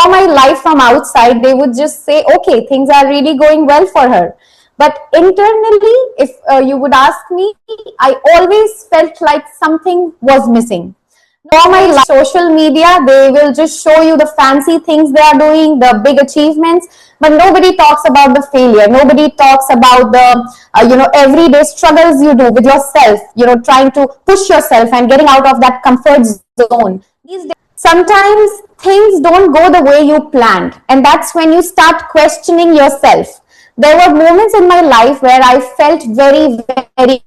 saw my life from outside, they would just say, okay, things are really going well for her. But internally, if you would ask me, I always felt like something was missing. For my social media, they will just show you the fancy things they are doing, the big achievements, but nobody talks about the failure. Nobody talks about the everyday struggles you do with yourself. Trying to push yourself and getting out of that comfort zone. These days, sometimes things don't go the way you planned, and that's when you start questioning yourself. There were moments in my life where I felt very, very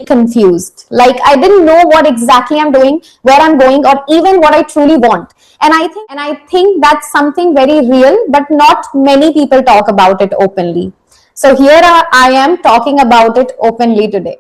confused. Like I didn't know what exactly I'm doing, where I'm going, or even what I truly want. And I think that's something very real, but not many people talk about it openly. So here I am talking about it openly today.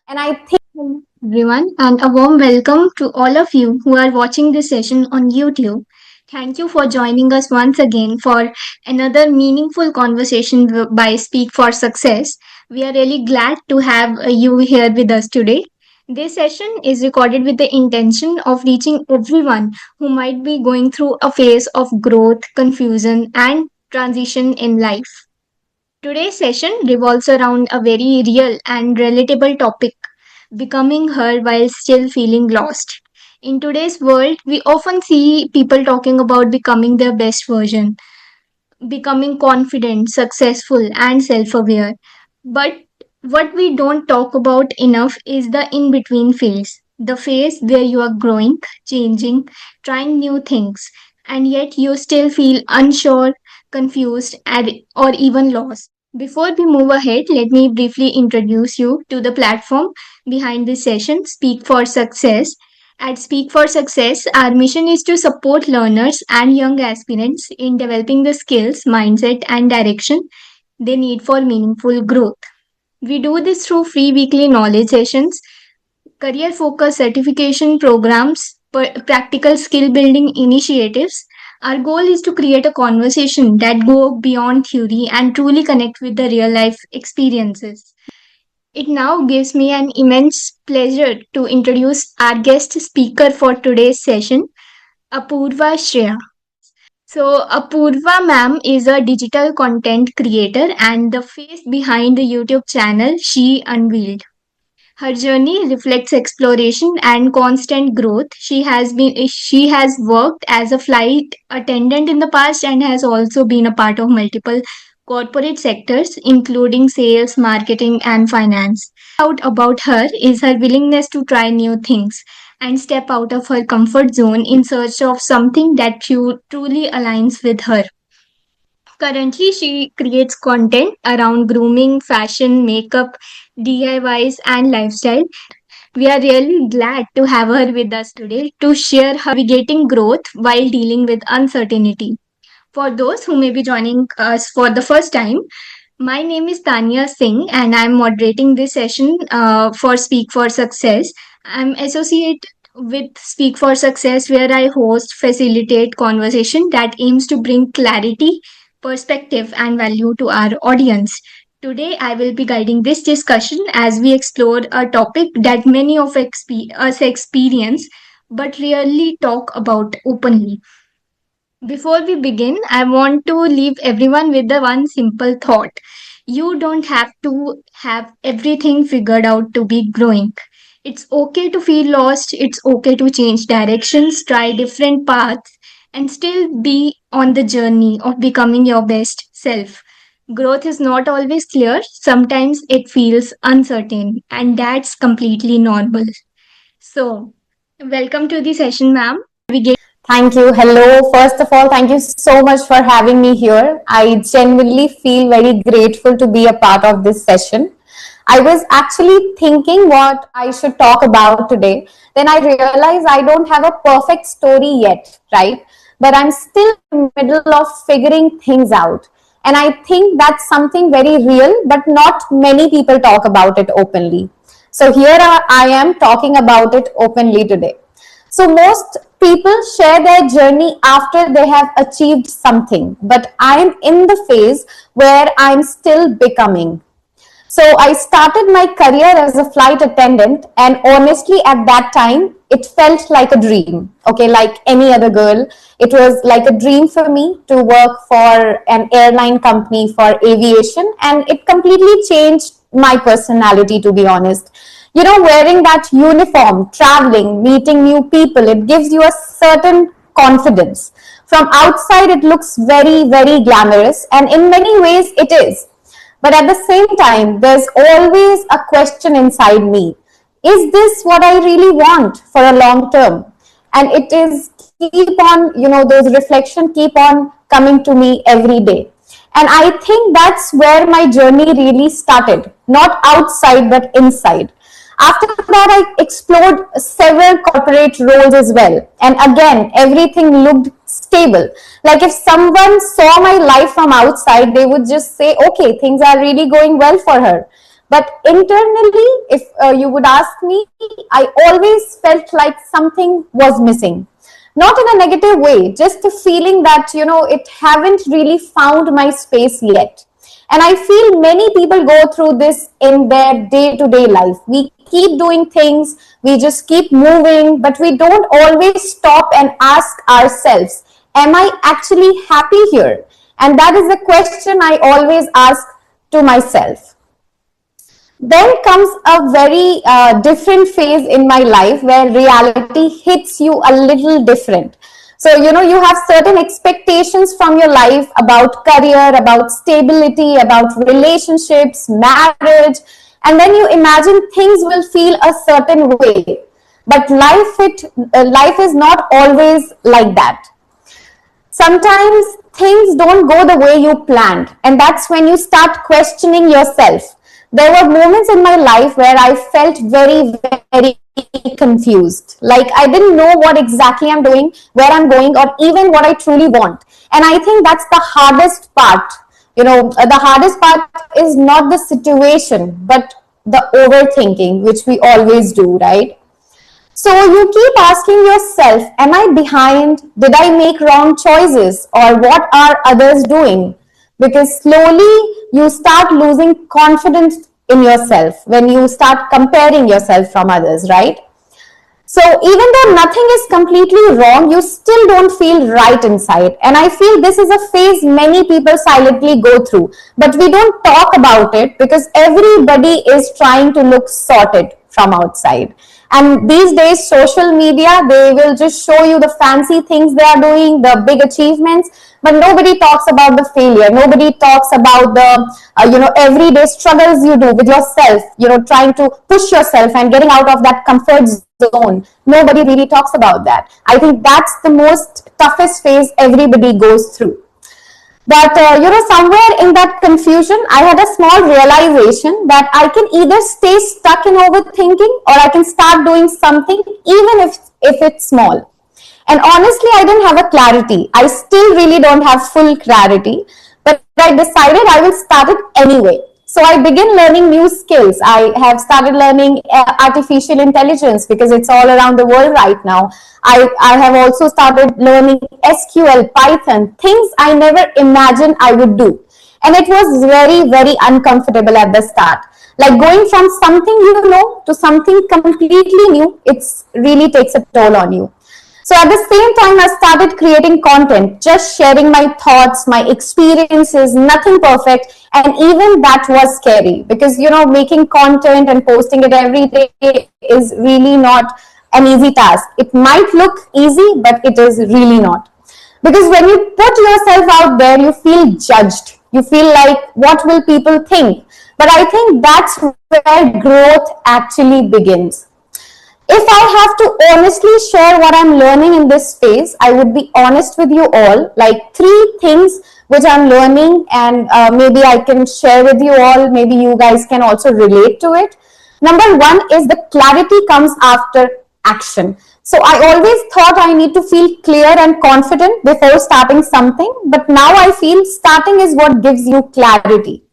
And I think Hello, everyone, and a warm welcome to all of you who are watching this session on YouTube. Thank you for joining us once again for another meaningful conversation by Speak for Success. We are really glad to have you here with us today. This session is recorded with the intention of reaching everyone who might be going through a phase of growth, confusion, and transition in life. Today's session revolves around a very real and relatable topic, becoming her while still feeling lost. In today's world, we often see people talking about becoming their best version, becoming confident, successful, and self aware. But what we don't talk about enough is the in between phase, the phase where you are growing, changing, trying new things, and yet you still feel unsure, confused, or even lost. Before we move ahead, let me briefly introduce you to the platform behind this session, Speak for Success. At Speak for Success, our mission is to support learners and young aspirants in developing the skills, mindset, and direction they need for meaningful growth. We do this through free weekly knowledge sessions, career focused certification programs, practical skill building initiatives. Our goal is to create a conversation that go beyond theory and truly connect with the real life experiences. It now gives me an immense pleasure to introduce our guest speaker for today's session, Apurva Shreya. So, Apurva ma'am is a digital content creator and the face behind the YouTube channel She Unveiled. Her journey reflects exploration and constant growth. She has worked as a flight attendant in the past and has also been a part of multiple corporate sectors including sales, marketing and finance. Out about her is her willingness to try new things and step out of her comfort zone in search of something that truly aligns with her. Currently, she creates content around grooming, fashion, makeup, DIYs, and lifestyle. We are really glad to have her with us today to share her navigating growth while dealing with uncertainty. For those who may be joining us for the first time, my name is Tanya Singh and I'm moderating this session for Speak for Success. I'm associated with Speak for Success where I host, facilitate conversation that aims to bring clarity, perspective and value to our audience. Today I will be guiding this discussion as we explore a topic that many of us experience but rarely talk about openly. Before we begin, I want to leave everyone with the one simple thought. You don't have to have everything figured out to be growing. It's okay to feel lost, it's okay to change directions, try different paths, and still be on the journey of becoming your best self. Growth is not always clear, sometimes it feels uncertain, and that's completely normal. So, welcome to the session, ma'am. thank you. Hello. First of all, thank you so much for having me here. I genuinely feel very grateful to be a part of this session. I was actually thinking what I should talk about today. Then I realized I don't have a perfect story yet, right? But I'm still in the middle of figuring things out. And I think that's something very real, but not many people talk about it openly. So here I am talking about it openly today. So most people share their journey after they have achieved something, but I am in the phase where I'm still becoming. So I started my career as a flight attendant, and honestly, at that time, it felt like a dream. Okay, like any other girl, it was like a dream for me to work for an airline company for aviation, and it completely changed my personality, to be honest. Wearing that uniform, traveling, meeting new people, it gives you a certain confidence. From outside, it looks very, very glamorous, and in many ways, it is. But at the same time, there's always a question inside me. Is this what I really want for a long term? And it is keep on, those reflections keep on coming to me every day. And I think that's where my journey really started, not outside, but inside. After that, I explored several corporate roles as well. And again, everything looked stable. Like if someone saw my life from outside, they would just say, okay, things are really going well for her. But internally, if you would ask me, I always felt like something was missing. Not in a negative way, just a feeling that, it haven't really found my space yet. And I feel many people go through this in their day to day life. We keep doing things, we just keep moving, but we don't always stop and ask ourselves, am I actually happy here? And that is the question I always ask to myself. Then comes a very different phase in my life where reality hits you a little different. So, you have certain expectations from your life about career, about stability, about relationships, marriage, and then you imagine things will feel a certain way. But life is not always like that. Sometimes things don't go the way you planned, and that's when you start questioning yourself. There were moments in my life where I felt very, very confused. Like I didn't know what exactly I'm doing, where I'm going, or even what I truly want. And I think that's the hardest part. The hardest part is not the situation, but the overthinking, which we always do, right? So you keep asking yourself, am I behind? Did I make wrong choices? Or what are others doing? Because slowly you start losing confidence in yourself when you start comparing yourself from others, right? So even though nothing is completely wrong, you still don't feel right inside. And I feel this is a phase many people silently go through. But we don't talk about it because everybody is trying to look sorted from outside. And these days, social media, they will just show you the fancy things they are doing, the big achievements, but nobody talks about the failure. Nobody talks about the, everyday struggles you do with yourself, trying to push yourself and getting out of that comfort zone. Nobody really talks about that. I think that's the most toughest phase everybody goes through. But somewhere in that confusion, I had a small realization that I can either stay stuck in overthinking or I can start doing something, even if it's small. And honestly, I didn't have a clarity. I still really don't have full clarity, but I decided I will start it anyway. So I began learning new skills. I have started learning artificial intelligence because it's all around the world right now. I have also started learning SQL, Python, things I never imagined I would do. And it was very, very uncomfortable at the start. Like going from something to something completely new, it's really takes a toll on you. So at the same time, I started creating content, just sharing my thoughts, my experiences, nothing perfect. And even that was scary because, making content and posting it every day is really not an easy task. It might look easy, but it is really not. Because when you put yourself out there, you feel judged. You feel like, what will people think? But I think that's where growth actually begins. If I have to honestly share what I'm learning in this phase, I would be honest with you all, like 3 things which I'm learning, and maybe I can share with you all, maybe you guys can also relate to it. Number 1 is the clarity comes after action. So I always thought I need to feel clear and confident before starting something, but now I feel starting is what gives you clarity.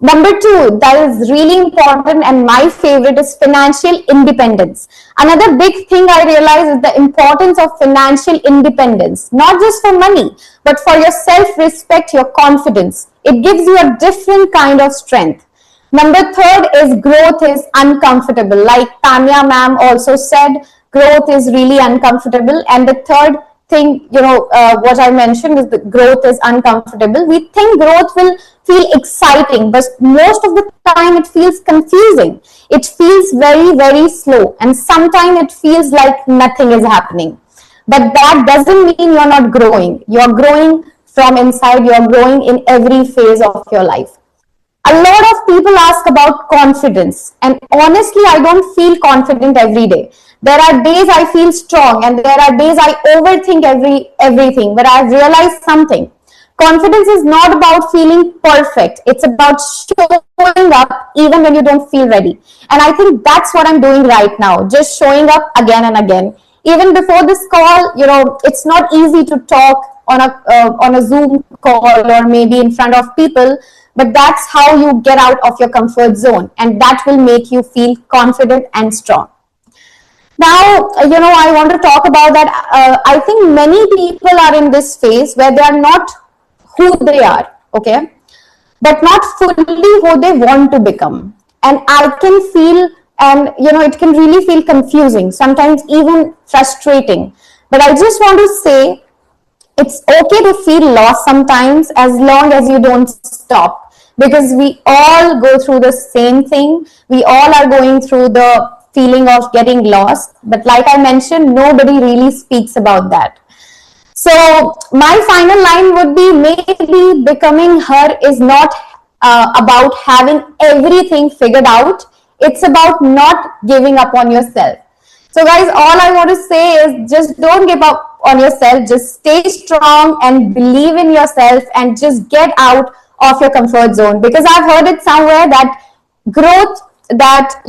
Number 2, that is really important and my favorite is financial independence. Another big thing I realize is the importance of financial independence, not just for money, but for your self-respect, your confidence. It gives you a different kind of strength. Number 3 is growth is uncomfortable. Like Tanya ma'am also said, growth is really uncomfortable. And the third thing, what I mentioned is that growth is uncomfortable. We think growth will feel exciting, but most of the time it feels confusing. It feels very, very slow, and sometimes it feels like nothing is happening. But that doesn't mean you're not growing. You're growing from inside, you're growing in every phase of your life. A lot of people ask about confidence, and honestly, I don't feel confident every day. There are days I feel strong, and there are days I overthink everything. But I've realized something: confidence is not about feeling perfect. It's about showing up even when you don't feel ready. And I think that's what I'm doing right now, just showing up again and again. Even before this call, it's not easy to talk on a Zoom call or maybe in front of people, but that's how you get out of your comfort zone, and that will make you feel confident and strong. Now, I want to talk about that. I think many people are in this phase where they are not who they are, okay, but not fully who they want to become. And I can feel, and it can really feel confusing, sometimes even frustrating. But I just want to say it's okay to feel lost sometimes, as long as you don't stop, because we all go through the same thing. We all are going through the feeling of getting lost, but like I mentioned, nobody really speaks about that. So my final line would be, maybe becoming her is not about having everything figured out. It's about not giving up on yourself. So guys, all I want to say is, just don't give up on yourself. Just stay strong and believe in yourself, and just get out of your comfort zone, because I've heard it somewhere that growth, that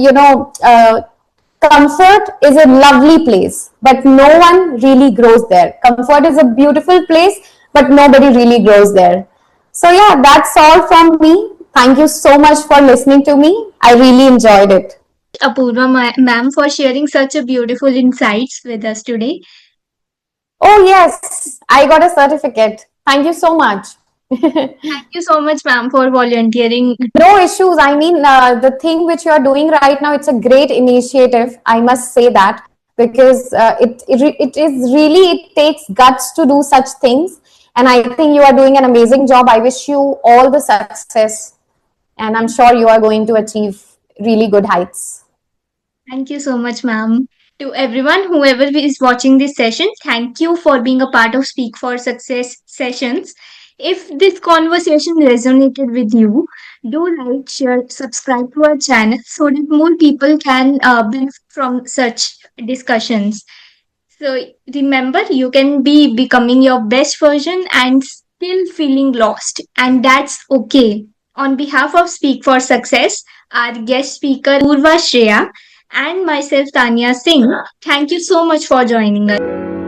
comfort is a lovely place, but no one really grows there. Comfort is a beautiful place, but nobody really grows there. So, yeah, that's all from me. Thank you so much for listening to me. I really enjoyed it. Apurva ma'am, for sharing such a beautiful insights with us today. Oh, yes, I got a certificate. Thank you so much. Thank you so much, ma'am, for volunteering. No issues. I mean, the thing which you are doing right now, it's a great initiative. I must say that, because it is really, it takes guts to do such things. And I think you are doing an amazing job. I wish you all the success, and I'm sure you are going to achieve really good heights. Thank you so much, ma'am. To everyone, whoever is watching this session, thank you for being a part of Speak for Success sessions. If this conversation resonated with you, do like, share, subscribe to our channel so that more people can benefit from such discussions. So remember, you can be becoming your best version and still feeling lost, and that's okay. On behalf of Speak for Success, our guest speaker Apurva, Shreya, and myself Tanya Singh, thank you so much for joining us.